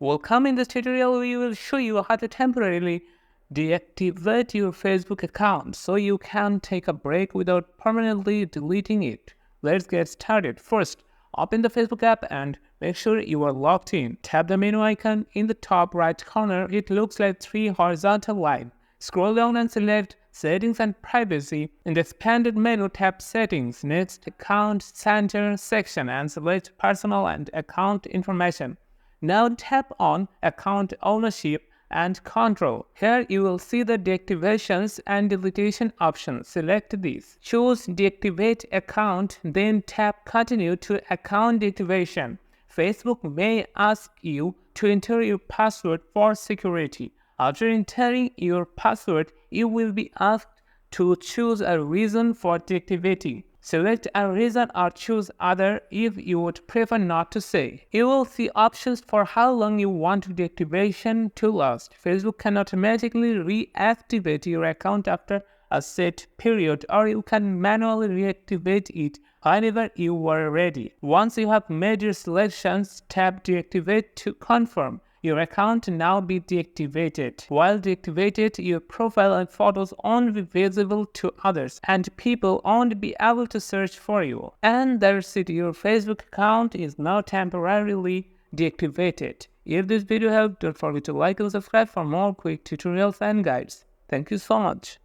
Welcome. In this tutorial, we will show you how to temporarily deactivate your Facebook account so you can take a break without permanently deleting it. Let's get started. First, open the Facebook app and make sure you are logged in. Tap the menu icon in the top right corner. It looks like three horizontal lines. Scroll down and select Settings and Privacy. In the expanded menu, tap Settings. Next, Account Center section and select Personal and Account Information. Now tap on Account Ownership and Control. Here you will see the deactivations and deletion options. Select these. Choose Deactivate Account, then tap Continue to Account Deactivation. Facebook may ask you to enter your password for security. After entering your password, you will be asked to choose a reason for deactivating. Select a reason or choose other if you would prefer not to say. You will see options for how long you want deactivation to last. Facebook can automatically reactivate your account after a set period, or you can manually reactivate it whenever you are ready. Once you have made your selections, tap Deactivate to confirm. Your account now be deactivated. While deactivated, your profile and photos won't be visible to others, and people won't be able to search for you. And that's it, your Facebook account is now temporarily deactivated. If this video helped, don't forget to like and subscribe for more quick tutorials and guides. Thank you so much.